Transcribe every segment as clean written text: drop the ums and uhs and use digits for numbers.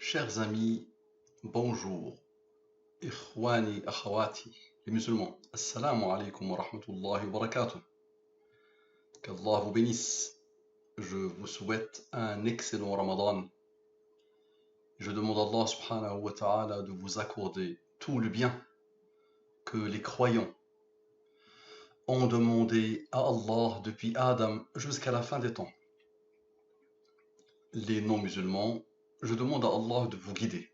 Chers amis, bonjour. Ikhwani, akhawati, les musulmans. Assalamu alaikum wa rahmatullahi wa barakatuh. Qu'Allah vous bénisse. Je vous souhaite un excellent Ramadan. Je demande à Allah subhanahu wa ta'ala de vous accorder tout le bien que les croyants ont demandé à Allah depuis Adam jusqu'à la fin des temps. Les non-musulmans, je demande à Allah de vous guider.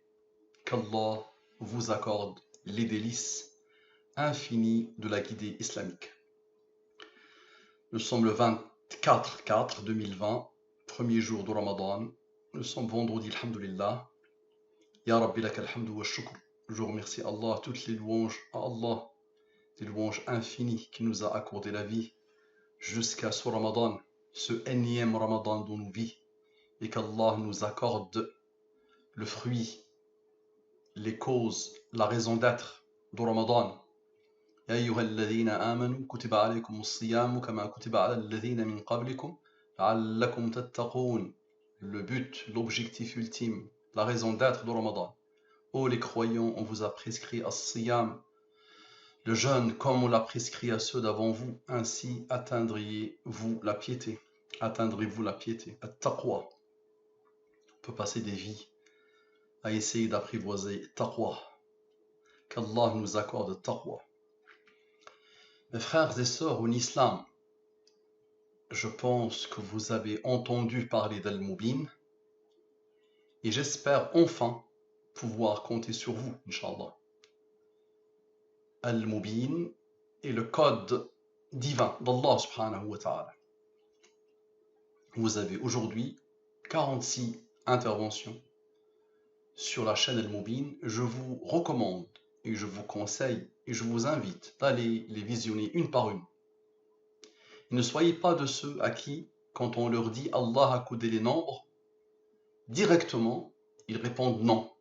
Qu'Allah vous accorde les délices infinies de la guidée islamique. Nous sommes le 24/4/2020, premier jour de Ramadan. Nous sommes vendredi, alhamdulillah. Ya Rabbi lak alhamdu wa shukr. Je remercie Allah, toutes les louanges à Allah, des louanges infinies qui nous a accordé la vie jusqu'à ce Ramadan, ce énième Ramadan dont nous vivons, et qu'Allah nous accorde le fruit, les causes, la raison d'être de Ramadan. يا أيها الذين آمنوا كتب عليكم الصيام كما كتب على الذين من قبلكم لعلكم تتقون. Le but, l'objectif ultime, la raison d'être de Ramadan. Ô les croyants, on vous a prescrit as-siyam, le jeûne, comme on l'a prescrit à ceux d'avant vous, ainsi atteindriez-vous la piété. Atteindrez-vous la piété, at-taqwa. On peut passer des vies à essayer d'apprivoiser taqwa. Qu'Allah nous accorde taqwa. Mes frères et sœurs en islam, je pense que vous avez entendu parler d'Al-Mubin et j'espère enfin pouvoir compter sur vous, Inch'Allah. Al-Mubin est le code divin d'Allah subhanahu wa ta'ala. Vous avez aujourd'hui 46 interventions sur la chaîne Al-Mubin. Je vous recommande et je vous conseille et je vous invite d'aller les visionner une par une. Ne soyez pas de ceux à qui, quand on leur dit Allah a codé les nombres, directement, ils répondent non,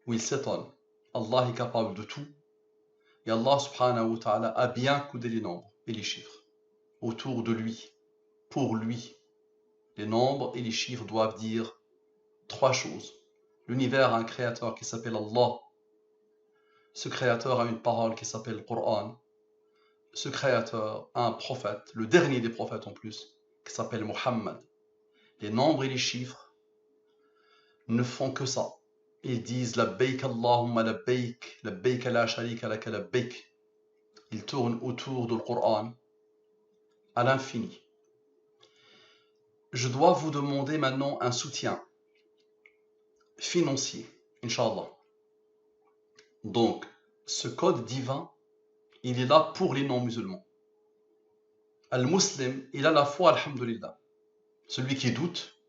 ou ils s'étonnent. Allah est capable de tout, et Allah subhanahu wa ta'ala a bien codé les nombres et les chiffres, autour de lui, pour lui. Les nombres et les chiffres doivent dire trois choses. L'univers a un créateur qui s'appelle Allah. Ce créateur a une parole qui s'appelle le Coran. Ce créateur a un prophète, le dernier des prophètes en plus, qui s'appelle Muhammad. Les nombres et les chiffres ne font que ça. Ils disent labbaik Allahumma labbaik, labbaik la sharika laka labbaik. Ils tournent autour du Coran à l'infini. Je dois vous demander maintenant un soutien financier, Inch'Allah. Donc, ce code divin, il est là pour les non-musulmans. Al-Muslim, il a la foi, alhamdulillah. Celui qui doute,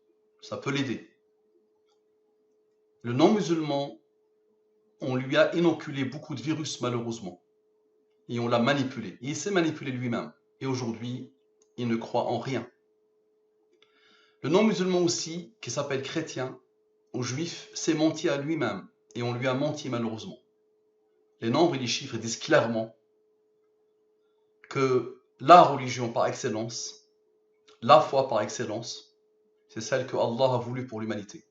ça peut l'aider. Le non-musulman, on lui a inoculé beaucoup de virus, malheureusement. Et on l'a manipulé. Il s'est manipulé lui-même. Et aujourd'hui, il ne croit en rien. Le non-musulman aussi, qui s'appelle chrétien ou juif, s'est menti à lui-même. Et on lui a menti, malheureusement. Les nombres et les chiffres disent clairement que la religion par excellence, la foi par excellence, c'est celle que Allah a voulu pour l'humanité.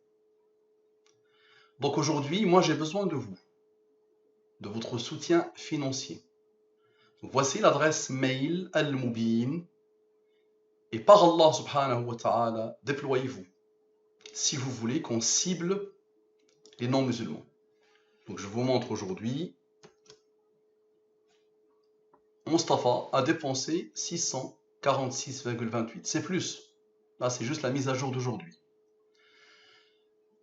Donc aujourd'hui, moi j'ai besoin de vous, de votre soutien financier. Donc voici l'adresse mail Al-Mubin, et par Allah subhanahu wa ta'ala, déployez-vous, si vous voulez qu'on cible les non-musulmans. Donc je vous montre aujourd'hui, Mustafa a dépensé 646,28, c'est plus. Là c'est juste la mise à jour d'aujourd'hui.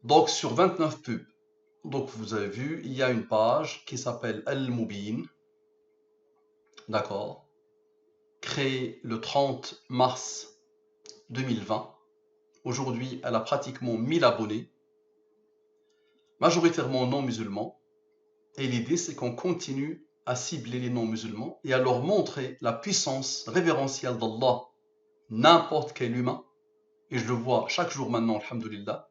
Donc sur 29 pubs, donc vous avez vu, il y a une page qui s'appelle Al-Mubin, d'accord, créée le 30 mars 2020. Aujourd'hui, elle a pratiquement 1000 abonnés, majoritairement non musulmans. Et l'idée, c'est qu'on continue à cibler les non musulmans et à leur montrer la puissance révérentielle d'Allah. N'importe quel humain, et je le vois chaque jour maintenant, alhamdulillah,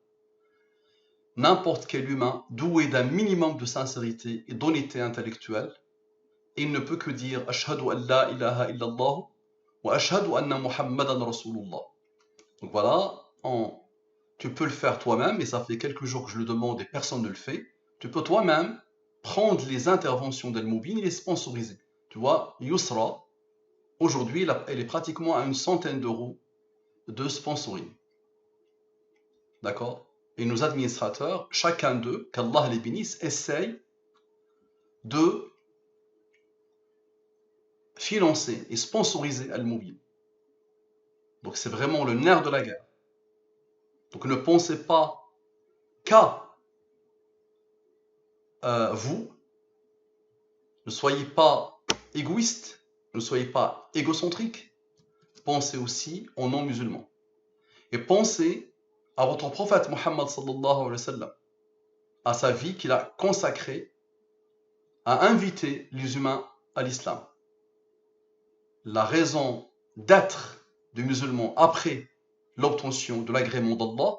n'importe quel humain doué d'un minimum de sincérité et d'honnêteté intellectuelle, il ne peut que dire Ashhadu an la ilaha illallah wa ashhadu anna Muhammadan Rasulullah. Donc voilà, en tu peux le faire toi-même, et ça fait quelques jours que je le demande et personne ne le fait. Tu peux toi-même prendre les interventions d'Al-Moubin et les sponsoriser. Tu vois, Yousra, aujourd'hui, elle est pratiquement à une centaine d'euros de sponsoring. D'accord? Et nos administrateurs, chacun d'eux, qu'Allah les bénisse, essayent de financer et sponsoriser Al-Moubin. Donc c'est vraiment le nerf de la guerre. Donc ne pensez pas qu'à vous, ne soyez pas égoïste, ne soyez pas égocentrique, pensez aussi aux non-musulmans. Et pensez à votre prophète Muhammad sallallahu alayhi wa sallam, à sa vie qu'il a consacrée à inviter les humains à l'islam. La raison d'être du musulman après l'obtention de l'agrément d'Allah,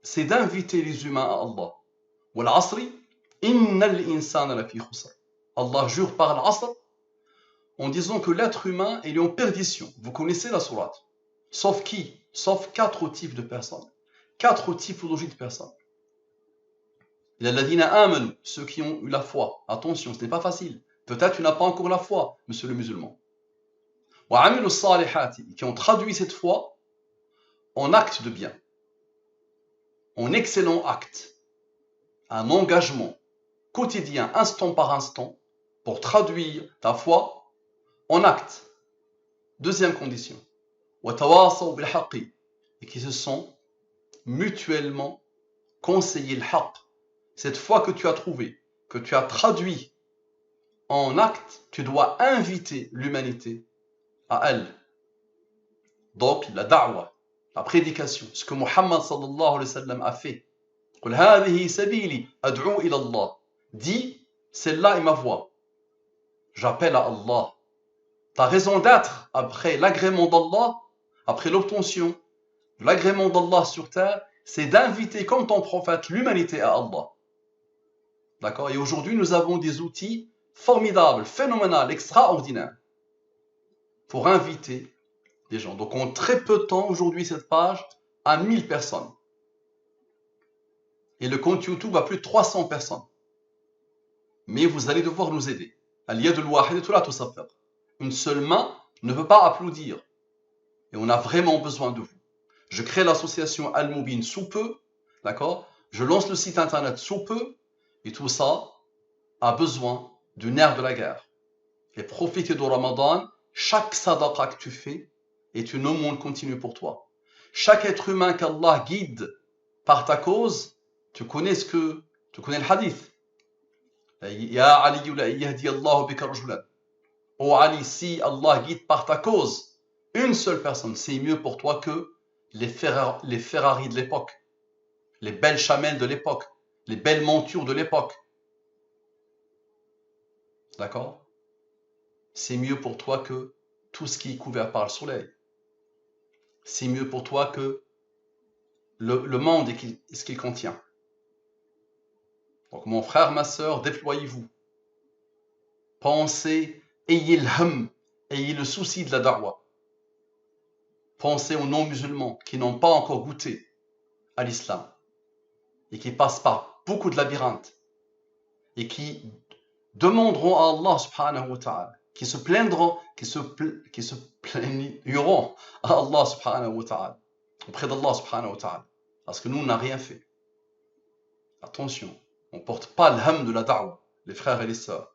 c'est d'inviter les humains à Allah. Wal asri, innal insana lafi khusr. Allah jure par l'asr en disant que l'être humain est en perdition. Vous connaissez la sourate. Sauf qui? Sauf 4 types de personnes. 4 typologies de personnes. Il y a l'adina amanu, ceux qui ont eu la foi. Attention, ce n'est pas facile. Peut-être tu n'as pas encore la foi, monsieur le musulman. Wa amilu salihati, qui ont traduit cette foi en acte de bien. En excellent acte. Un engagement quotidien, instant par instant, pour traduire ta foi en acte. Deuxième condition. Wa tawasaw bil haqqi, et qui se sont mutuellement conseillé le haqq. Cette foi que tu as trouvée, que tu as traduit en acte, tu dois inviter l'humanité à elle. Donc la da'wa, la prédication, ce que Muhammad sallallahu alayhi wa sallam a fait. Qul hadhihi sabili ad'u ila Allah. Dis, celle-là est ma voix. J'appelle à Allah. Ta raison d'être après l'agrément d'Allah, après l'obtention de l'agrément d'Allah sur terre, c'est d'inviter comme ton prophète l'humanité à Allah. D'accord? Et aujourd'hui, nous avons des outils formidables, phénoménales, extraordinaires pour inviter des gens. Donc en très peu de temps, aujourd'hui, cette page a 1000 personnes. Et le compte YouTube a plus de 300 personnes. Mais vous allez devoir nous aider. Une seule main ne peut pas applaudir. Et on a vraiment besoin de vous. Je crée l'association Al-Moubin sous peu. D'accord? Je lance le site internet sous peu. Et tout ça a besoin du nerf de la guerre. Et profitez de Ramadan. Chaque sadaqa que tu fais est une aumône continue pour toi. Chaque être humain qu'Allah guide par ta cause, tu connais le hadith. Ya Ali la yahdi Allah bika rajulan. Oh Ali, si Allah guide par ta cause une seule personne, c'est mieux pour toi que les Ferrari de l'époque, les belles chamelles de l'époque, les belles montures de l'époque. D'accord? C'est mieux pour toi que tout ce qui est couvert par le soleil. C'est mieux pour toi que le monde et ce qu'il contient. Donc mon frère, ma sœur, déployez-vous. Pensez, ayez le hum, ayez le souci de la da'wa. Pensez aux non-musulmans qui n'ont pas encore goûté à l'islam et qui passent par beaucoup de labyrinthes et qui demanderont à Allah subhanahu wa ta'ala, qui se plaindront, qui se plaigneront à Allah subhanahu wa ta'ala, auprès d'Allah subhanahu wa ta'ala, parce que nous, on n'a rien fait. Attention, on ne porte pas le hum de la da'wa, les frères et les sœurs.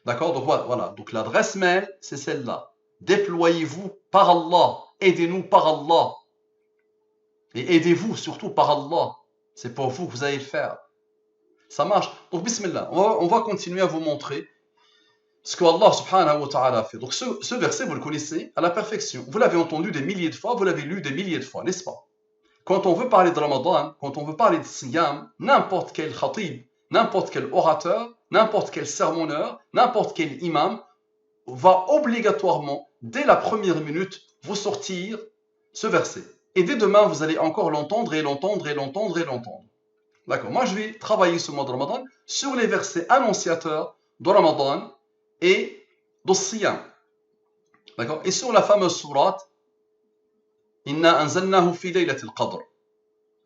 D'accord? Donc voilà, donc l'adresse mail, c'est celle-là. Déployez-vous par Allah, aidez-nous par Allah. Et aidez-vous surtout par Allah. C'est pour vous que vous allez le faire. Ça marche. Donc bismillah, on va continuer à vous montrer ce que Allah subhanahu wa ta'ala a fait. Donc ce verset, vous le connaissez à la perfection. Vous l'avez entendu des milliers de fois, vous l'avez lu des milliers de fois, n'est-ce pas? Quand on veut parler de Ramadan, quand on veut parler de Siyam, n'importe quel khatib, n'importe quel orateur, n'importe quel sermonneur, n'importe quel imam va obligatoirement, dès la première minute, vous sortir ce verset. Et dès demain, vous allez encore l'entendre et l'entendre et l'entendre et l'entendre. D'accord. Moi, je vais travailler ce mois de Ramadan sur les versets annonciateurs de Ramadan et de Siyam. D'accord. Et sur la fameuse sourate Inna anzalnahu fi laylatil qadr.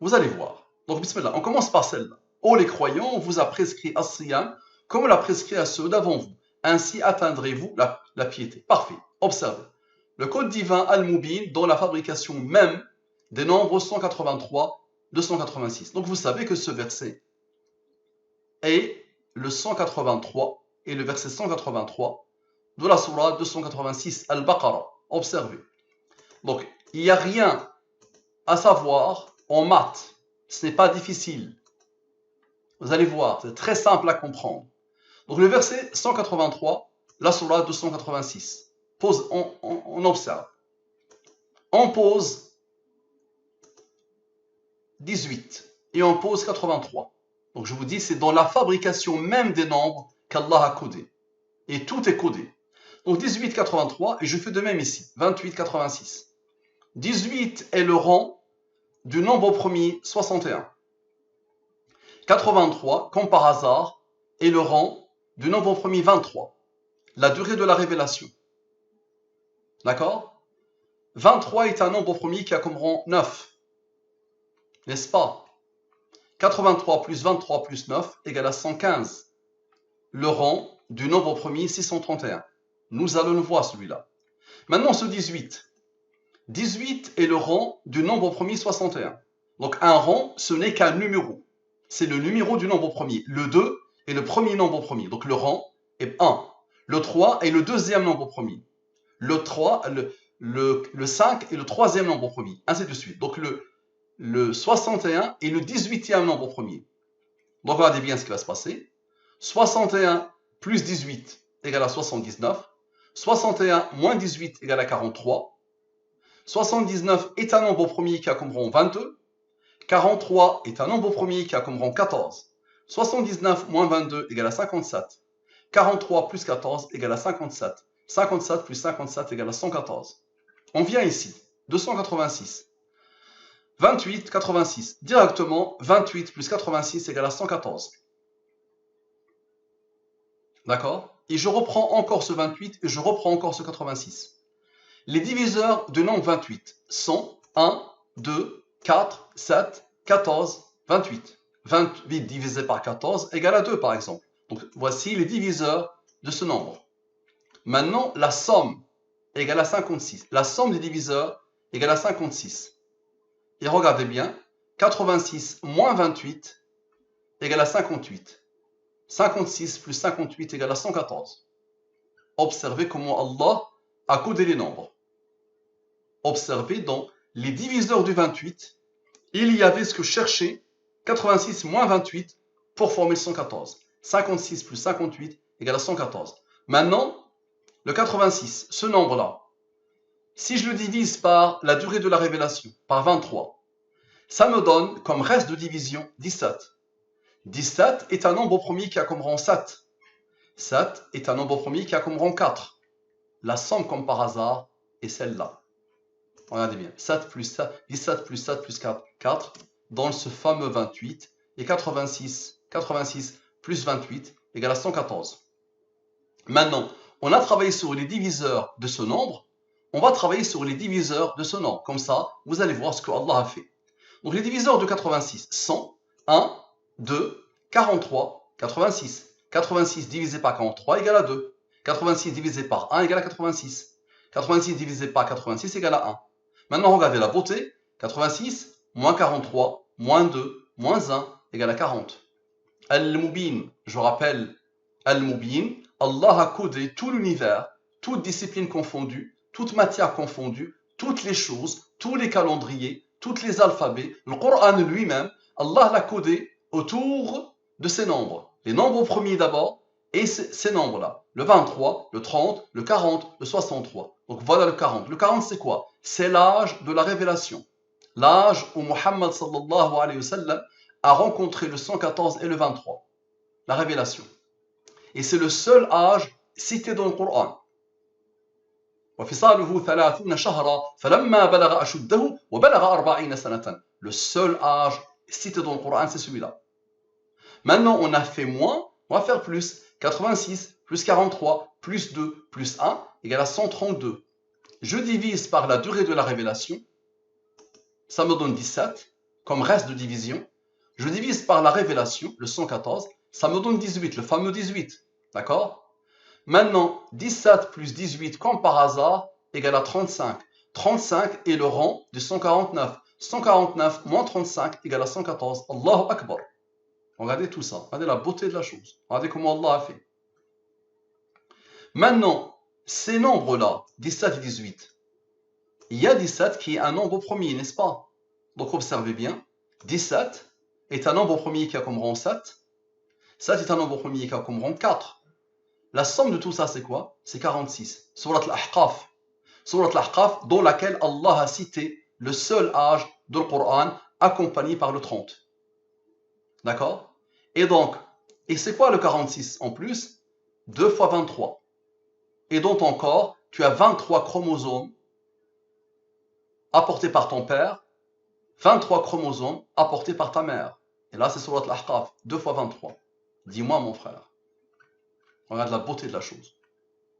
Vous allez voir. Donc, bismillah, on commence par celle-là. Ô les croyants, on vous a prescrit as-siyam comme on l'a prescrit à ceux d'avant vous. Ainsi atteindrez-vous la piété. Parfait. Observez. Le code divin Al-Mubin dans la fabrication même des nombres 183, 286. Donc, vous savez que ce verset est le 183 et le verset 183 de la surah 286 Al-Baqarah. Observez. Donc, il n'y a rien à savoir en maths. Ce n'est pas difficile. Vous allez voir, c'est très simple à comprendre. Donc, le verset 183, la surah 286. On observe. On pose 18 et on pose 83. Donc, je vous dis, c'est dans la fabrication même des nombres qu'Allah a codé. Et tout est codé. Donc 18, 83, et je fais de même ici, 28, 86. 18 est le rang du nombre premier 61. 83, comme par hasard, est le rang du nombre premier 23. La durée de la révélation. D'accord? 23 est un nombre premier qui a comme rang 9. N'est-ce pas? 83 plus 23 plus 9 égale à 115. Le rang du nombre premier 631. Nous allons le voir celui-là. Maintenant ce 18. 18 est le rang du nombre premier 61. Donc un rang, ce n'est qu'un numéro. C'est le numéro du nombre premier. Le 2 est le premier nombre premier. Donc le rang est 1. Le 3 est le deuxième nombre premier. Le 3, le 5 est le troisième nombre premier. Ainsi de suite. Donc le 61 est le 18e nombre premier. Donc regardez bien ce qui va se passer. 61 plus 18 égale à 79. 61 moins 18 égale à 43. 79 est un nombre premier qui a comme rang 22. 43 est un nombre premier qui a comme rang 14. 79 moins 22 égale à 57. 43 plus 14 égale à 57. 57 plus 57 égale à 114. On vient ici, 286. 28, 86. Directement, 28 plus 86 égale à 114. D'accord? Et je reprends encore ce 28 et je reprends encore ce 86. Les diviseurs du nombre 28 sont 1, 2, 4, 7, 14, 28. 28 divisé par 14 égale à 2 par exemple. Donc voici les diviseurs de ce nombre. Maintenant, la somme égale à 56. La somme des diviseurs égale à 56. Et regardez bien, 86 moins 28 égale à 58. 56 plus 58 égale à 114. Observez comment Allah a codé les nombres. Observez donc les diviseurs du 28, il y avait ce que cherchait 86 moins 28 pour former le 114. 56 plus 58 égale à 114. Maintenant, le 86, ce nombre-là, si je le divise par la durée de la révélation, par 23, ça me donne comme reste de division 17. 17 est un nombre premier qui a comme rang 7. 7 est un nombre premier qui a comme rang 4. La somme, comme par hasard, est celle-là. Regardez bien. 7 plus 7, 17 plus 7 plus 4, 4, dans ce fameux 28. Et 86 plus 28 égale à 114. Maintenant, on a travaillé sur les diviseurs de ce nombre. On va travailler sur les diviseurs de ce nombre. Comme ça, vous allez voir ce que Allah a fait. Donc, les diviseurs de 86 sont 1, 2, 43, 86. 86 divisé par 43 égale à 2. 86 divisé par 1 égale à 86. 86 divisé par 86 égale à 1. Maintenant, regardez la beauté. 86 moins 43 moins 2 moins 1 égale à 40. Al-Mubin, je rappelle, Al-Mubin, Allah a codé tout l'univers, toute discipline confondue, toute matière confondue, toutes les choses, tous les calendriers, tous les alphabets, le Coran lui-même, Allah l'a codé autour de ces nombres. Les nombres premiers d'abord, et ces nombres-là. Le 23, le 30, le 40, le 63. Donc voilà le 40. Le 40 c'est quoi? C'est l'âge de la révélation. L'âge où Muhammad sallallahu alayhi wa sallam a rencontré le 114 et le 23. La révélation. Et c'est le seul âge cité dans le Coran. وفصاله 30 شهرا فلما بلغ أشده وبلغ 40 سنة. Le seul âge cité dans le Coran, c'est celui-là. Maintenant, on a fait moins, on va faire plus. 86 plus 43 plus 2 plus 1 égale à 132. Je divise par la durée de la révélation. Ça me donne 17. comme reste de division, je divise par la révélation, le 114, ça me donne 18, le fameux 18. D'accord? Maintenant, 17 plus 18, comme par hasard, égale à 35. 35 est le rang de 149. 149 moins 35 égale à 114. Allahu Akbar. Regardez tout ça. Regardez la beauté de la chose. Regardez comment Allah a fait. Maintenant, ces nombres-là, 17 et 18, il y a 17 qui est un nombre premier, n'est-ce pas? Donc observez bien. 17 est un nombre premier qui a comme rang 7. 7 est un nombre premier qui a comme rang 4. La somme de tout ça, c'est quoi? C'est 46. Surat al-Ahqaf. Surat al-Ahqaf, dans laquelle Allah a cité le seul âge du Coran accompagné par le 30. D'accord? Et donc, et c'est quoi le 46 en plus? 2 fois 23. Et dans ton corps, tu as 23 chromosomes apportés par ton père, 23 chromosomes apportés par ta mère. Et là, c'est Surat al-Ahqaf, 2 fois 23. Dis-moi, mon frère. Regarde la beauté de la chose.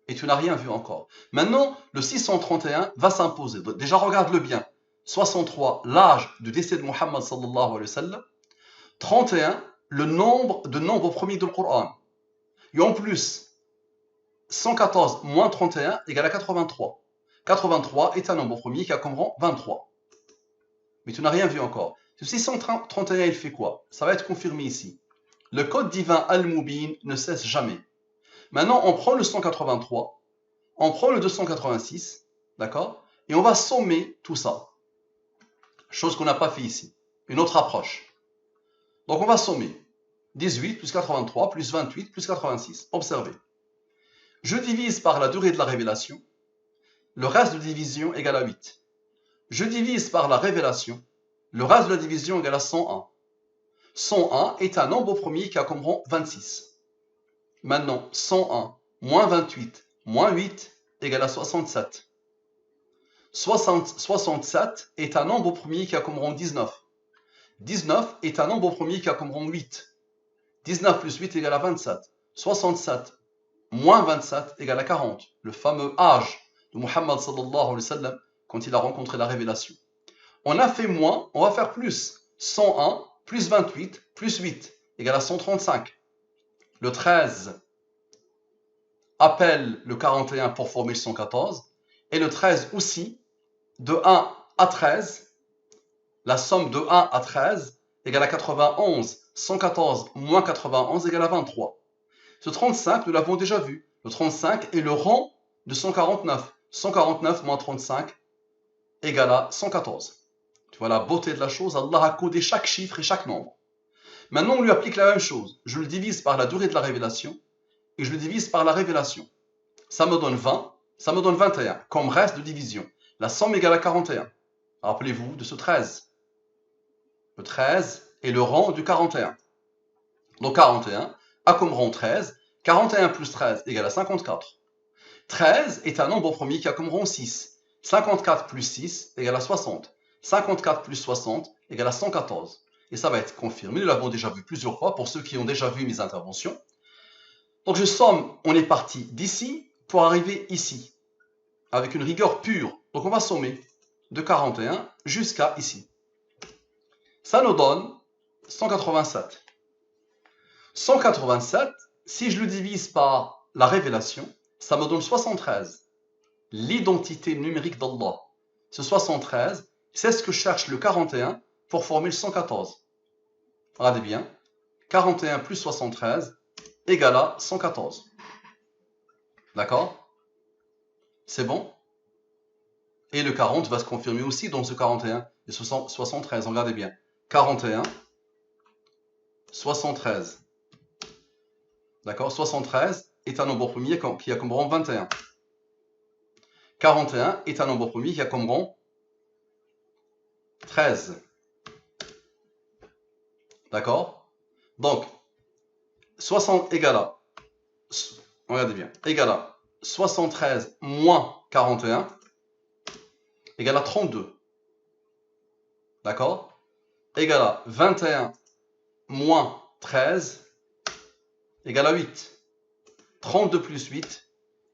Et tu n'as rien vu encore. Maintenant, le 631 va s'imposer. Déjà, regarde-le bien. 63, l'âge du décès de Muhammad sallallahu alayhi wa sallam. 31, le nombre de nombres premiers du Coran. Et en plus, 114 moins 31 égale à 83. 83 est un nombre premier qui a comme rang 23. Mais tu n'as rien vu encore. Ce 631, il fait quoi? Ça va être confirmé ici. Le code divin Al-Mubin ne cesse jamais. Maintenant, on prend le 183, on prend le 286, d'accord? Et on va sommer tout ça. Chose qu'on n'a pas fait ici. Une autre approche. Donc on va sommer. 18 plus 83 plus 28 plus 86. Observez. Je divise par la durée de la révélation. Le reste de division égale à 8. Je divise par la révélation. Le reste de la division égale à 101. 101 est un nombre premier qui a comme rang 26. Maintenant, 101 moins 28 moins 8 égale à 67. 67 est un nombre premier qui a comme rang 19. 19 est un nombre premier qui a comme rang 8. 19 plus 8 égale à 27. 67 moins 27 égale à 40. Le fameux âge de Muhammad sallallahu alayhi wa sallam quand il a rencontré la révélation. On a fait moins, on va faire plus. 101 plus 28 plus 8 égale à 135. Le 13 appelle le 41 pour former le 114. Et le 13 aussi, de 1 à 13, la somme de 1 à 13 égale à 91. 114 moins 91 égale à 23. Ce 35, nous l'avons déjà vu. Le 35 est le rang de 149. 149 moins 35 égale à 114. Tu vois la beauté de la chose. Allah a codé chaque chiffre et chaque nombre. Maintenant, on lui applique la même chose. Je le divise par la durée de la révélation et je le divise par la révélation. Ça me donne 20, ça me donne 21, comme reste de division. La somme égale à 41. Rappelez-vous de ce 13. Le 13 est le rang du 41. Donc 41 a comme rang 13. 41 plus 13 égale à 54. 13 est un nombre premier qui a comme rang 6. 54 plus 6 égale à 60. 54 plus 60 égale à 114. Et ça va être confirmé. Nous l'avons déjà vu plusieurs fois pour ceux qui ont déjà vu mes interventions. Donc je somme, on est parti d'ici pour arriver ici, avec une rigueur pure. Donc on va sommer de 41 jusqu'à ici. Ça nous donne 187. 187, si je le divise par la révélation, ça me donne 73. L'identité numérique d'Allah. Ce 73, c'est ce que cherche le 41 pour former le 114. Regardez bien. 41 plus 73 égale à 114. D'accord? C'est bon? Et le 40 va se confirmer aussi dans ce 41 et 73. Regardez bien. 41, 73. D'accord? 73 est un nombre premier qui a comme rang 21. 41 est un nombre premier qui a comme rang 13. D'accord? Donc, 60 égale à, regardez bien, égale à 73 moins 41 égale à 32. D'accord? Égale à 21 moins 13 égale à 8. 32 plus 8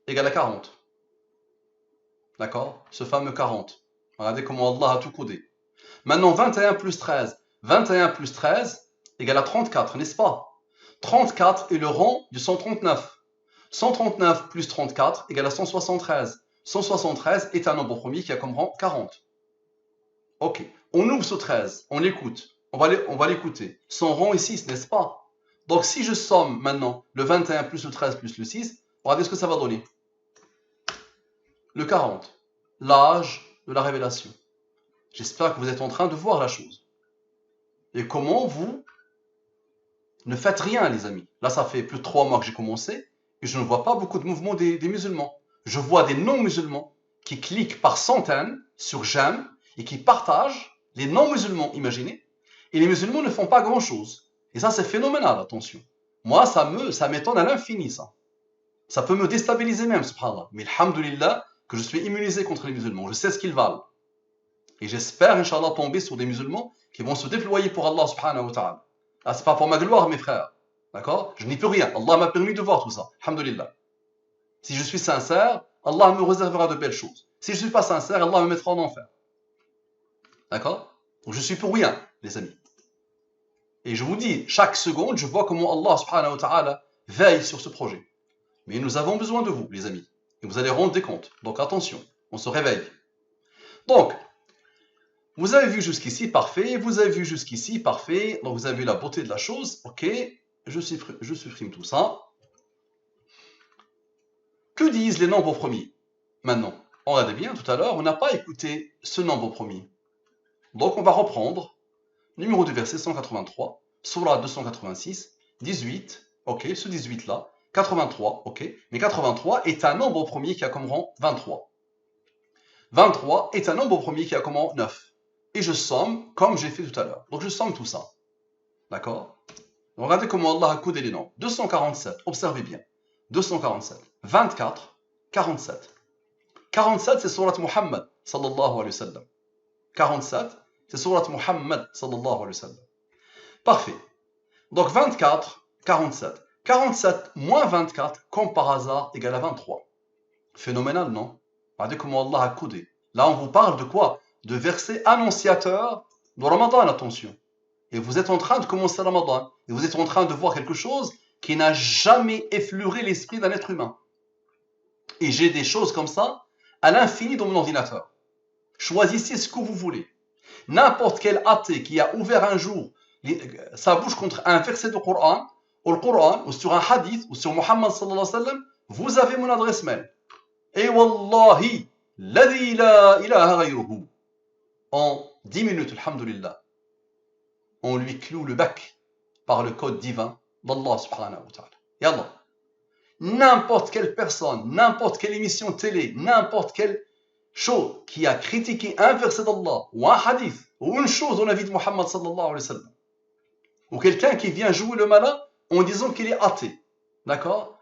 égale à 40. D'accord? Ce fameux 40. Regardez comment Allah a tout codé. Maintenant, 21 plus 13. 21 plus 13 égale à 34, n'est-ce pas? 34 est le rang du 139. 139 plus 34 égale à 173. 173 est un nombre premier qui a comme rang 40. Ok, on ouvre ce 13, on l'écoute, on va l'écouter. Son rang est 6, n'est-ce pas? Donc si je somme maintenant le 21 plus le 13 plus le 6, regardez ce que ça va donner. Le 40, l'âge de la révélation. J'espère que vous êtes en train de voir la chose. Et comment vous ne faites rien, les amis. Là, ça fait plus de 3 mois que j'ai commencé et je ne vois pas beaucoup de mouvements des musulmans. Je vois des non-musulmans qui cliquent par centaines sur j'aime et qui partagent les non-musulmans, imaginez. Et les musulmans ne font pas grand-chose. Et ça, c'est phénoménal, attention. Moi, ça m'étonne à l'infini, ça. Ça peut me déstabiliser même, subhanallah. Mais alhamdoulilah, que je suis immunisé contre les musulmans. Je sais ce qu'ils valent. Et j'espère, Inch'Allah, tomber sur des musulmans qui vont se déployer pour Allah, subhanahu wa ta'ala. Ah, c'est pas pour ma gloire, mes frères. D'accord? Je n'y peux rien. Allah m'a permis de voir tout ça. Alhamdoulilah. Si je suis sincère, Allah me réservera de belles choses. Si je ne suis pas sincère, Allah me mettra en enfer. D'accord? Donc je suis pour rien, les amis. Et je vous dis, chaque seconde, je vois comment Allah, subhanahu wa ta'ala, veille sur ce projet. Mais nous avons besoin de vous, les amis. Et vous allez rendre des comptes. Donc attention, on se réveille. Donc, vous avez vu jusqu'ici, parfait. Vous avez vu jusqu'ici, parfait. Donc vous avez vu la beauté de la chose. Ok, je supprime tout ça. Que disent les nombres premiers? Maintenant, on regardait bien tout à l'heure, on n'a pas écouté ce nombre premier. Donc on va reprendre. Numéro du verset 183, Surah 286, 18, ok, ce 18-là, 83, ok, mais 83 est un nombre premier qui a comme rang 23. 23 est un nombre premier qui a comme rang 9. Et je somme comme j'ai fait tout à l'heure. Donc je somme tout ça. D'accord? Regardez comment Allah a codé les nombres. 247, observez bien. 247, 24, 47. 47, c'est Surat Muhammad, sallallahu alayhi wa sallam. 47, c'est Surat Muhammad, sallallahu alayhi wa sallam. Parfait. Donc 24, 47. 47 moins 24, comme par hasard, égale à 23. Phénoménal, non? Regardez comment Allah a codé. Là, on vous parle de quoi? De versets annonciateurs de Ramadan, attention. Et vous êtes en train de commencer Ramadan. Et vous êtes en train de voir quelque chose qui n'a jamais effleuré l'esprit d'un être humain. Et j'ai des choses comme ça à l'infini dans mon ordinateur. Choisissez ce que vous voulez. N'importe quel athée qui a ouvert un jour sa bouche contre un verset du Coran, ou sur un hadith, ou sur Muhammad sallallahu alayhi wa sallam, vous avez mon adresse mail. Et wallahi, ladhi la ilaha ghayruhu. En 10 minutes, alhamdulillah, on lui cloue le bec par le code divin d'Allah subhanahu wa ta'ala. Yallah. N'importe quelle personne, n'importe quelle émission télé, n'importe quelle chose qui a critiqué un verset d'Allah, ou un hadith, ou une chose dans la vie de Muhammad sallallahu alayhi wa sallam, ou quelqu'un qui vient jouer le malin en disant qu'il est athée, d'accord?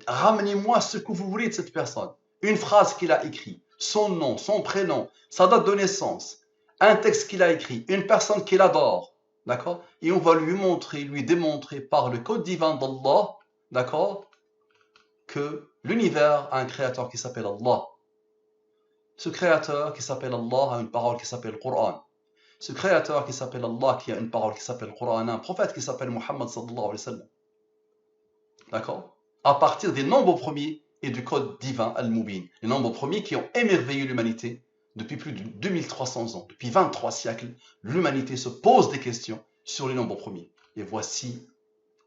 Ramenez-moi ce que vous voulez de cette personne. Une phrase qu'il a écrite, son nom, son prénom, sa date de naissance, un texte qu'il a écrit, une personne qu'il adore, d'accord? Et on va lui montrer, lui démontrer par le code divin d'Allah, d'accord, que l'univers a un créateur qui s'appelle Allah. Ce créateur qui s'appelle Allah a une parole qui s'appelle le Coran. Ce créateur qui s'appelle Allah, qui a une parole qui s'appelle le Coran, a un prophète qui s'appelle Muhammad sallallahu alayhi wa sallam. D'accord? À partir des nombres premiers et du code divin Al-Mubin. Les nombres premiers qui ont émerveillé l'humanité depuis plus de 2300 ans. Depuis 23 siècles, l'humanité se pose des questions sur les nombres premiers. Et voici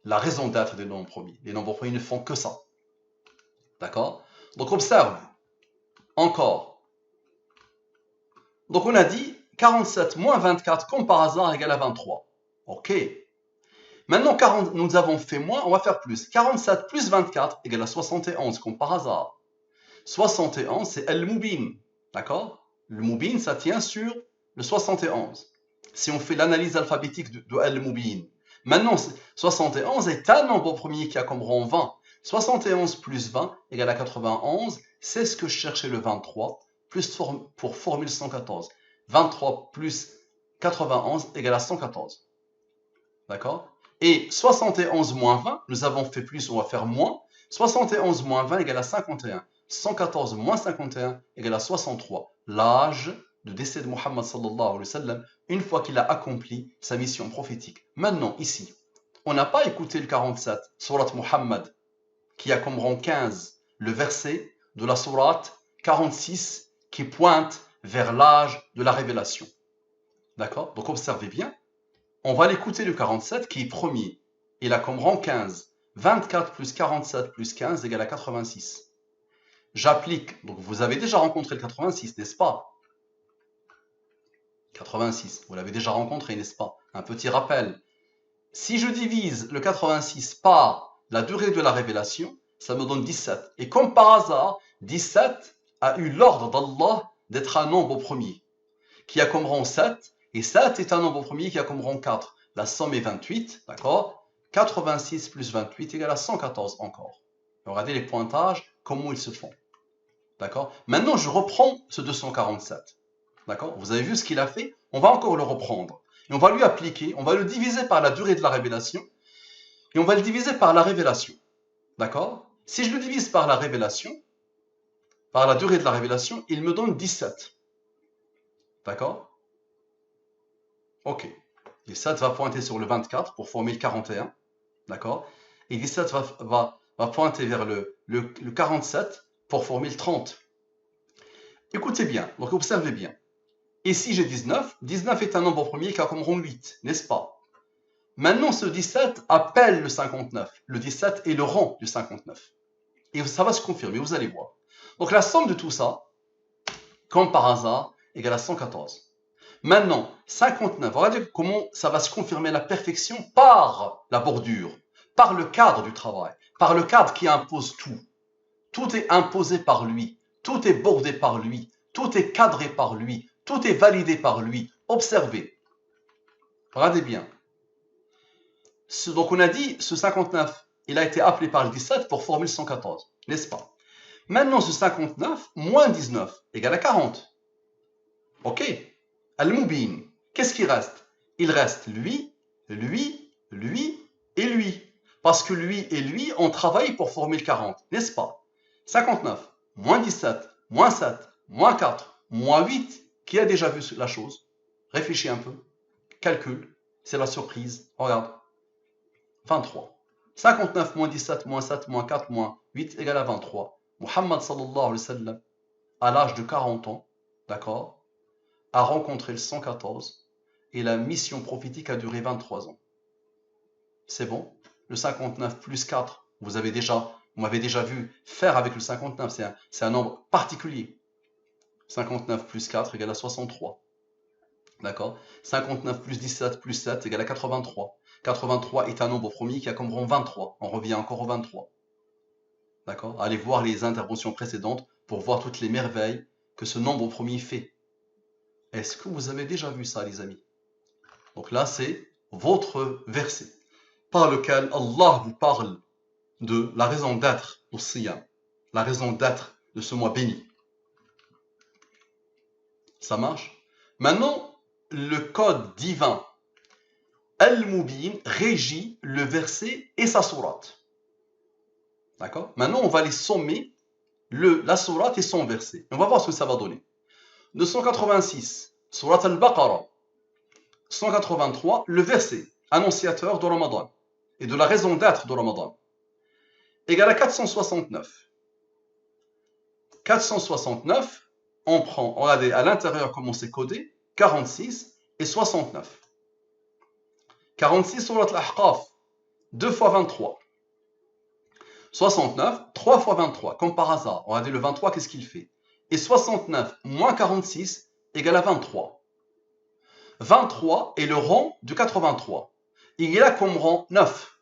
la raison d'être des nombres premiers. Les nombres premiers ne font que ça. D'accord? Donc observe. Encore. Donc on a dit 47 moins 24 comme par hasard égale à 23. Ok. Maintenant, nous avons fait moins, on va faire plus. 47 plus 24 égale à 71 comme par hasard. 71, c'est Al-Mubin. D'accord? Le Mubin, ça tient sur le 71. Si on fait l'analyse alphabétique de Al-Mubin. Maintenant, 71 est un nombre premier qui a comme rang 20. 71 plus 20 égale à 91. C'est ce que je cherchais le 23, plus pour formule 114. 23 plus 91 égale à 114. D'accord? Et 71 moins 20, nous avons fait plus, on va faire moins. 71 moins 20 égale à 51. 114 moins 51 égale à 63. L'âge de décès de Muhammad sallallahu alayhi wa sallam, une fois qu'il a accompli sa mission prophétique. Maintenant, ici, on n'a pas écouté le 47, sourate Muhammad, qui a comme rang 15 le verset de la sourate 46 qui pointe vers l'âge de la révélation. D'accord? Donc observez bien. On va l'écouter le 47 qui est premier. Il a comme rang 15. 24 plus 47 plus 15 égale à 86. J'applique. Donc vous avez déjà rencontré le 86, n'est-ce pas? 86, vous l'avez déjà rencontré, n'est-ce pas? Un petit rappel. Si je divise le 86 par la durée de la révélation, ça me donne 17. Et comme par hasard, 17 a eu l'ordre d'Allah d'être un nombre premier, qui a comme rang 7, et 7 est un nombre premier qui a comme rang 4. La somme est 28, d'accord? 86 plus 28 égale à 114 encore. Regardez les pointages, comment ils se font. D'accord? Maintenant, je reprends ce 247. D'accord? Vous avez vu ce qu'il a fait? On va encore le reprendre. Et on va lui appliquer, on va le diviser par la durée de la révélation, et on va le diviser par la révélation. D'accord? Si je le divise par la révélation, par la durée de la révélation, il me donne 17. D'accord? Ok. 17 va pointer sur le 24 pour former le 41. D'accord? Et 17 va pointer vers le 47 pour former le 30. Écoutez bien, donc observez bien. Ici j'ai 19. 19 est un nombre premier qui a comme rang 8, n'est-ce pas? Maintenant, ce 17 appelle le 59. Le 17 est le rang du 59. Et ça va se confirmer, vous allez voir. Donc la somme de tout ça, comme par hasard, égale à 114. Maintenant, 59, regardez comment ça va se confirmer à la perfection par la bordure, par le cadre du travail, par le cadre qui impose tout. Tout est imposé par lui, tout est bordé par lui, tout est cadré par lui, tout est validé par lui. Observez. Regardez bien. Donc on a dit, ce 59, il a été appelé par le 17 pour former le 114, n'est-ce pas? Maintenant, ce 59, moins 19, égale à 40. Ok? Al-Mubin. Qu'est-ce qui reste? Il reste lui, lui, lui et lui. Parce que lui et lui ont travaillé pour former le 40, n'est-ce pas? 59, moins 17, moins 7, moins 4, moins 8. Qui a déjà vu la chose? Réfléchis un peu. Calcul. C'est la surprise. Regarde. 23. 59 moins 17 moins 7 moins 4 moins 8 égale à 23. Muhammad sallallahu alayhi wa sallam, à l'âge de 40 ans, d'accord, a rencontré le 114 et la mission prophétique a duré 23 ans. C'est bon? Le 59 plus 4, vous m'avez déjà vu faire avec le 59, c'est un nombre particulier. 59 plus 4 égale à 63. D'accord? 59 plus 17 plus 7 égale à 83. 83 est un nombre premier qui a comme rang 23. On revient encore au 23. D'accord? Allez voir les interventions précédentes pour voir toutes les merveilles que ce nombre premier fait. Est-ce que vous avez déjà vu ça, les amis? Donc là, c'est votre verset par lequel Allah vous parle de la raison d'être au Siyam, la raison d'être de ce mois béni. Ça marche? Maintenant, le code divin Al-Mubin régit le verset et sa sourate. D'accord? Maintenant, on va les sommer, la sourate et son verset. On va voir ce que ça va donner. 286, sourate Al-Baqarah. 183, le verset annonciateur de Ramadan et de la raison d'être de Ramadan. Égal à 469. 469, on prend, regardez à l'intérieur comment c'est codé, 46 et 69. 46 surat al-Ahqaf, 2 fois 23. 69, 3 fois 23, comme par hasard. Regardez le 23, qu'est-ce qu'il fait? Et 69 moins 46 égale à 23. 23 est le rang de 83. Il est là comme rang 9.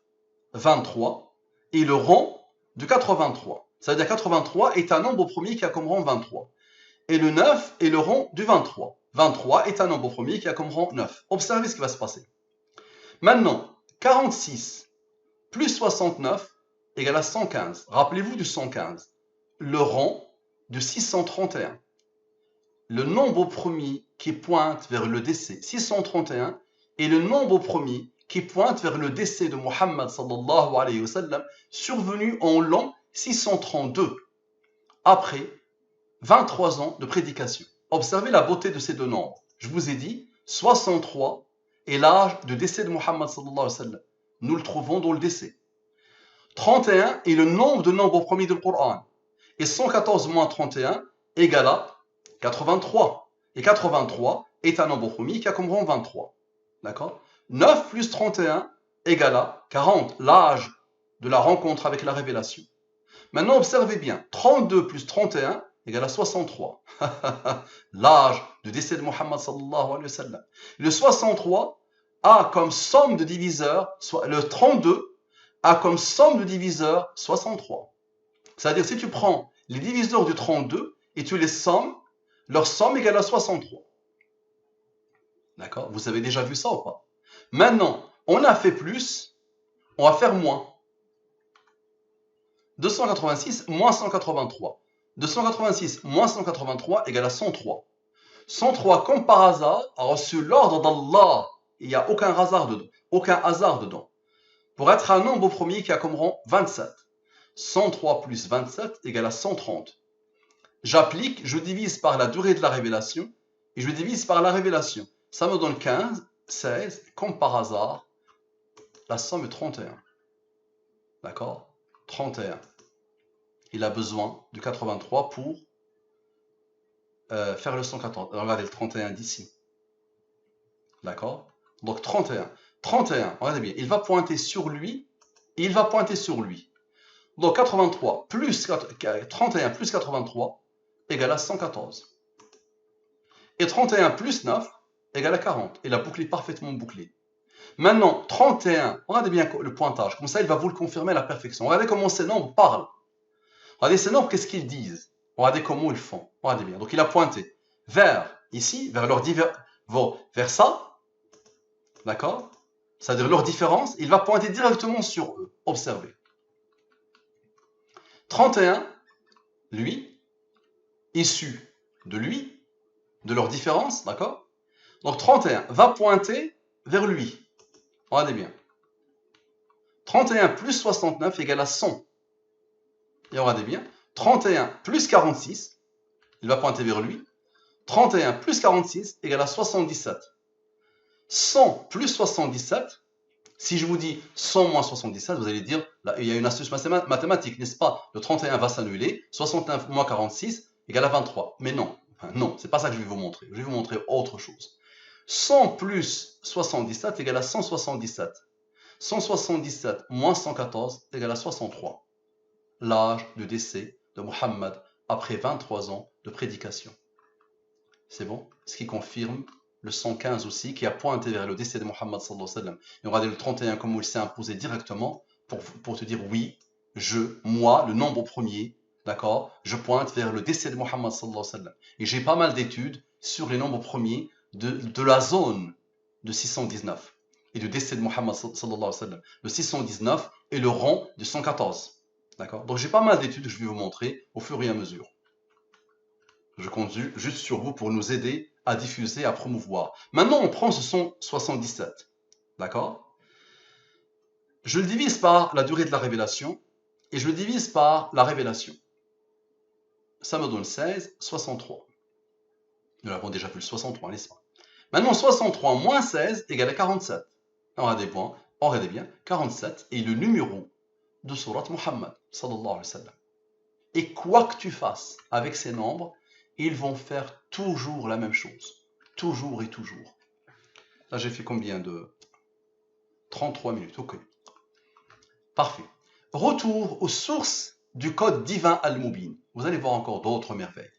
23 est le rang de 83. Ça veut dire 83 est un nombre premier qui a comme rang 23. Et le 9 est le rang du 23. 23 est un nombre premier qui a comme rang 9. Observez ce qui va se passer. Maintenant, 46 plus 69 égale à 115. Rappelez-vous du 115. Le rang de 631. Le nombre premier qui pointe vers le décès, 631, est le nombre premier qui pointe vers le décès de Muhammad sallallahu alayhi wa sallam, survenu en l'an 632, après 23 ans de prédication. Observez la beauté de ces deux nombres. Je vous ai dit, 63 est l'âge de décès de Muhammad sallallahu alayhi wa sallam. Nous le trouvons dans le décès. 31 est le nombre de nombres premiers du Coran. Et 114 moins 31 égale à 83. Et 83 est un nombre premier qui a comme rang 23. D'accord? 9 plus 31 égale à 40, l'âge de la rencontre avec la révélation. Maintenant, observez bien, 32 plus 31 égale à 63. L'âge de décès de Muhammad sallallahu alayhi wa sallam. Le 63 a comme somme de diviseurs, le 32 a comme somme de diviseurs 63. C'est-à-dire, si tu prends les diviseurs du 32 et tu les sommes, leur somme égale à 63. D'accord? Vous avez déjà vu ça ou pas? Maintenant, on a fait plus, on va faire moins. 286 moins 183. 286 moins 183 égale à 103. 103, comme par hasard, a reçu l'ordre d'Allah. Il n'y a aucun hasard dedans. Pour être un nombre premier qui a comme rang 27. 103 plus 27 égale à 130. J'applique, je divise par la durée de la révélation et je divise par la révélation. Ça me donne 15, 16, comme par hasard, la somme est 31. D'accord? 31. Il a besoin du 83 pour faire le 114. Regardez le 31 d'ici. D'accord? Donc 31. 31, regardez bien, il va pointer sur lui et il va pointer sur lui. Donc 83 plus 31 plus 83 égale à 114. Et 31 plus 9 égale à 40. Et la boucle est parfaitement bouclée. Maintenant, 31, regardez bien le pointage. Comme ça, il va vous le confirmer à la perfection. Regardez comment ces nombres parlent. Regardez ces nombres, qu'est-ce qu'ils disent. Regardez comment ils font. Regardez bien. Donc, il a pointé vers ici, vers ça. D'accord? C'est-à-dire leur différence. Il va pointer directement sur eux. Observez. 31, lui, issu de lui, de leur différence. D'accord? Donc, 31 va pointer vers lui. Regardez bien. 31 plus 69 égale à 100. Et regardez bien. 31 plus 46, il va pointer vers lui. 31 plus 46 égale à 77. 100 plus 77, si je vous dis 100 moins 77, vous allez dire, là, il y a une astuce mathématique, n'est-ce pas? Le 31 va s'annuler, 69 moins 46 égale à 23. Mais non, non, c'est pas ça que je vais vous montrer. Je vais vous montrer autre chose. 100 plus 77 égale à 177. 177 moins 114 égale à 63. L'âge de décès de Muhammad après 23 ans de prédication. C'est bon? Ce qui confirme le 115 aussi, qui a pointé vers le décès de Muhammad sallallahu alayhi wa sallam. Et regardez le 31 comme il s'est imposé directement pour te dire oui, moi, le nombre premier, d'accord, je pointe vers le décès de Muhammad sallallahu alayhi wa sallam. Et j'ai pas mal d'études sur les nombres premiers de la zone de 619 et du décès de Muhammad sallallahu alayhi wa sallam. Le 619 est le rang de 114. D'accord? Donc j'ai pas mal d'études que je vais vous montrer au fur et à mesure. Je compte juste sur vous pour nous aider à diffuser, à promouvoir. Maintenant, on prend ce 177. D'accord? Je le divise par la durée de la révélation et je le divise par la révélation. Ça me donne 16, 63. Nous l'avons déjà vu le 63, n'est-ce pas? Maintenant, 63 moins 16 égale à 47. Regardez bien, 47 est le numéro de Surat Muhammad sallallahu alayhi wa sallam. Et quoi que tu fasses avec ces nombres, ils vont faire toujours la même chose. Toujours et toujours. Là, j'ai fait combien de 33 minutes, ok. Parfait. Retour aux sources du code divin Al-Mubin. Vous allez voir encore d'autres merveilles.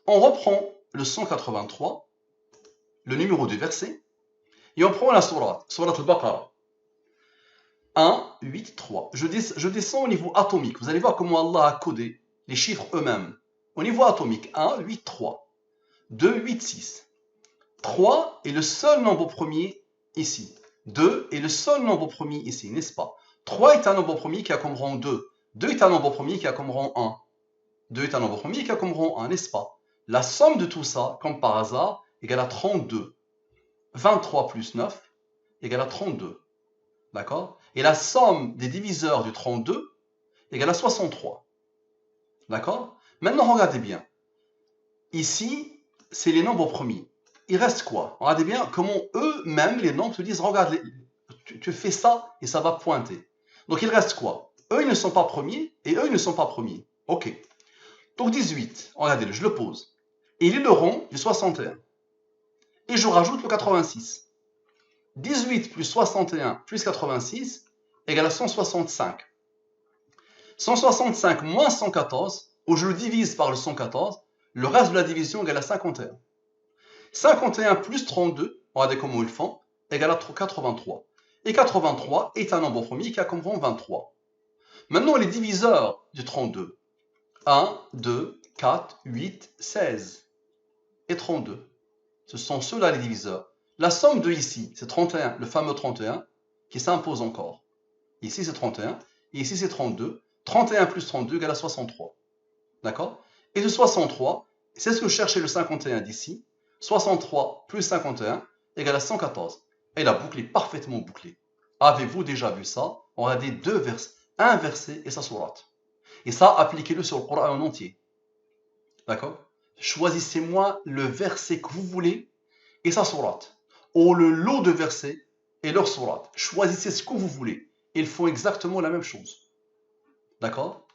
On reprend le 183, le numéro du verset, et on prend la sourate Al-Baqarah. 1, 8, 3. Je descends au niveau atomique. Vous allez voir comment Allah a codé les chiffres eux-mêmes. Au niveau atomique, 1, 8, 3. 2, 8, 6. 3 est le seul nombre premier ici. 2 est le seul nombre premier ici, n'est-ce pas? 3 est un nombre premier qui a comme rang 2. 2 est un nombre premier qui a comme rang 1. 2 est un nombre premier qui a comme rang 1, n'est-ce pas? La somme de tout ça, comme par hasard, égale à 32. 23 plus 9 égale à 32. D'accord? Et la somme des diviseurs du 32 égale à 63. D'accord? Maintenant, regardez bien. Ici, c'est les nombres premiers. Il reste quoi? Regardez bien comment eux-mêmes, les nombres, te disent, regarde, tu fais ça et ça va pointer. Donc il reste quoi? Eux, ils ne sont pas premiers et eux, ils ne sont pas premiers. Ok. Donc 18, regardez-le, je le pose. Il est le rond du 61. Et je rajoute le 86. 18 plus 61 plus 86 égale à 165. 165 moins 114, où je le divise par le 114, le reste de la division égale à 51. 51 plus 32, regardez comment ils font, égale à 83. Et 83 est un nombre premier qui a comme rond 23. Maintenant, les diviseurs du 32. 1, 2, 4, 8, 16 et 32. Ce sont ceux-là les diviseurs. La somme de ici, c'est 31, le fameux 31, qui s'impose encore. Ici, c'est 31, et ici, c'est 32. 31 plus 32 égale à 63. D'accord? Et ce 63, c'est ce que cherchait le 51 d'ici. 63 plus 51 égale à 114. Et la boucle est parfaitement bouclée. Avez-vous déjà vu ça? On a des deux versets, un verset et sa sourate. Et ça, appliquez-le sur le Coran en entier. D'accord? Choisissez-moi le verset que vous voulez et sa sourate. Ou le lot de versets et leur sourate. Choisissez ce que vous voulez. Ils font exactement la même chose. D'accord?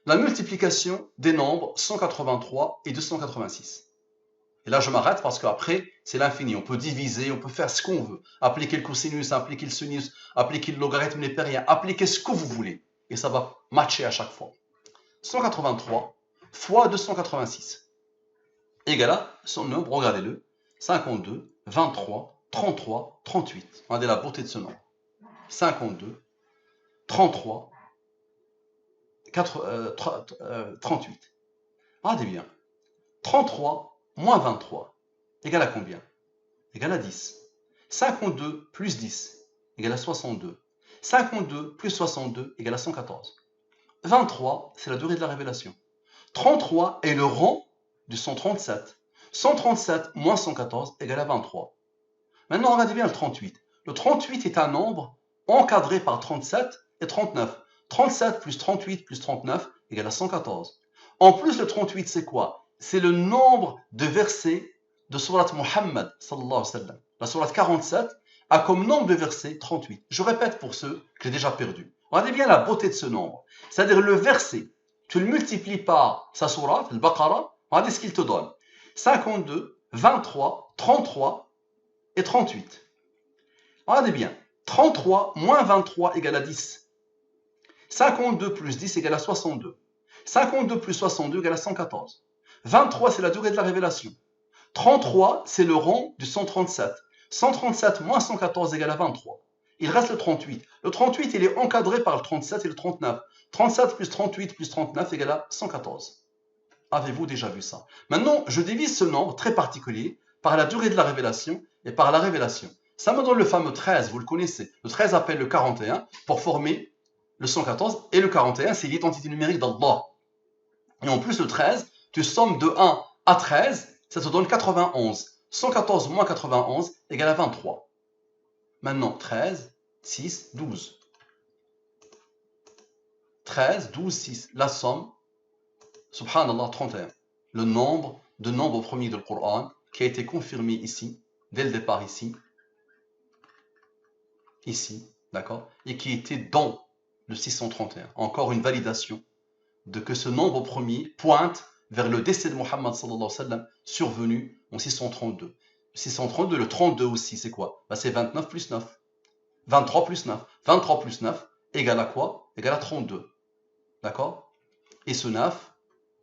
La multiplication des nombres 183 et 286. Et là, je m'arrête parce qu'après, c'est l'infini. On peut diviser, on peut faire ce qu'on veut. Appliquer le cosinus, appliquer le sinus, appliquer le logarithme népérien, appliquer ce que vous voulez. Et ça va matcher à chaque fois. 183 fois 286 égale à son nombre, regardez-le, 52, 23, 33, 38. Regardez la beauté de ce nombre. 52, 33, 38. Regardez bien. 33 moins 23 égale à combien? Égale à 10. 52 plus 10 égale à 62. 52 plus 62 égale à 114. 23, c'est la durée de la révélation. 33 est le rang du 137. 137 moins 114 égale à 23. Maintenant, regardez bien le 38. Le 38 est un nombre encadré par 37 et 39. 37 plus 38 plus 39 égale à 114. En plus, le 38, c'est quoi? C'est le nombre de versets de Surat Muhammad, sallallahu alayhi wa sallam. La Surat 47 a comme nombre de versets 38. Je répète pour ceux que j'ai déjà perdus. Regardez bien la beauté de ce nombre. C'est-à-dire le verset, tu le multiplies par sa Surat, le Baqarah, regardez ce qu'il te donne. 52, 23, 33 et 38. Regardez bien. 33 moins 23 égale à 10. 52 plus 10 égale à 62. 52 plus 62 égale à 114. 23, c'est la durée de la révélation. 33, c'est le rang du 137. 137 moins 114 égale à 23. Il reste le 38. Le 38, il est encadré par le 37 et le 39. 37 plus 38 plus 39 égale à 114. Avez-vous déjà vu ça? Maintenant, je divise ce nombre très particulier par la durée de la révélation et par la révélation. Ça me donne le fameux 13, vous le connaissez. Le 13 appelle le 41 pour former le 114. Et le 41, c'est l'identité numérique d'Allah. Et en plus, le 13, tu sommes de 1 à 13, ça te donne 91. 114 moins 91 égale à 23. Maintenant, 13, 6, 12. 13, 12, 6. La somme, subhanallah, 31. Le nombre de nombres premiers du Coran qui a été confirmé ici, dès le départ ici, d'accord, et qui était dans le 631. Encore une validation de que ce nombre premier pointe vers le décès de Muhammad sallallahu alayhi wa sallam survenu en 632. Le 632, le 32 aussi, c'est quoi? C'est 29 plus 9. 23 plus 9. 23 plus 9 égale à quoi? Égale à 32. D'accord? Et ce 9,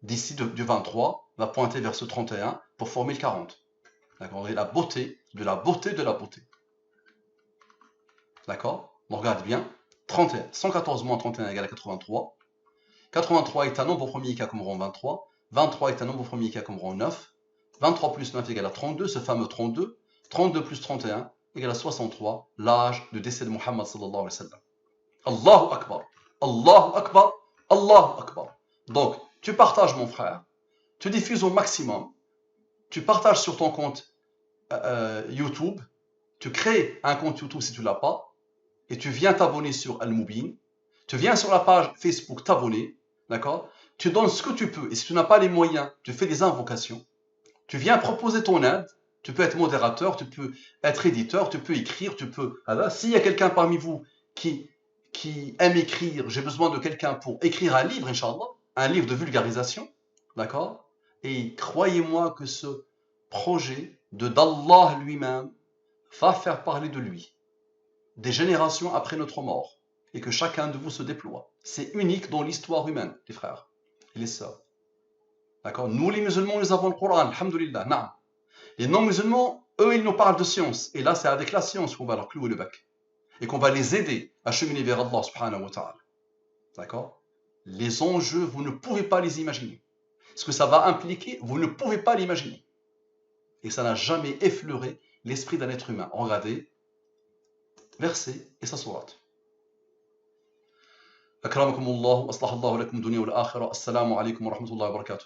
d'ici du 23, va pointer vers ce 31 pour former le 40. D'accord? Et la beauté de la beauté de la beauté. D'accord? On regarde bien. 31. 114 moins 31 égale à 83. 83 est un nombre premier qui a comme rang 23. 23 est un nombre premier qui a comme rang 9. 23 plus 9 égale à 32, ce fameux 32. 32 plus 31 égale à 63, l'âge de décès de Muhammad sallallahu alayhi wa sallam. Allahu Akbar, Allahu Akbar, Allahu Akbar. Donc, tu partages mon frère, tu diffuses au maximum, tu partages sur ton compte YouTube, tu crées un compte YouTube si tu ne l'as pas, et tu viens t'abonner sur Al-Mubin, tu viens sur la page Facebook t'abonner, d'accord? Tu donnes ce que tu peux, et si tu n'as pas les moyens, tu fais des invocations, Tu viens proposer ton aide, tu peux être modérateur, tu peux être éditeur, tu peux écrire, tu peux... S'il y a quelqu'un parmi vous qui aime écrire, j'ai besoin de quelqu'un pour écrire un livre, Inch'Allah, un livre de vulgarisation, d'accord? Et croyez-moi que ce projet d'Allah lui-même va faire parler de lui des générations après notre mort et que chacun de vous se déploie. C'est unique dans l'histoire humaine, les frères et les sœurs. D'accord? Nous, les musulmans, nous avons le Coran, alhamdoulilah, naam. Les non-musulmans, eux, ils nous parlent de science. Et là, c'est avec la science qu'on va leur clouer le bec. Et qu'on va les aider à cheminer vers Allah subhanahu wa ta'ala. D'accord? Les enjeux, vous ne pouvez pas les imaginer. Ce que ça va impliquer, vous ne pouvez pas l'imaginer. Et ça n'a jamais effleuré l'esprit d'un être humain. Regardez, verset et sa sourate. أكرمكم الله وأصلح الله لكم الدنيا والآخرة. السلام عليكم ورحمة الله وبركاته.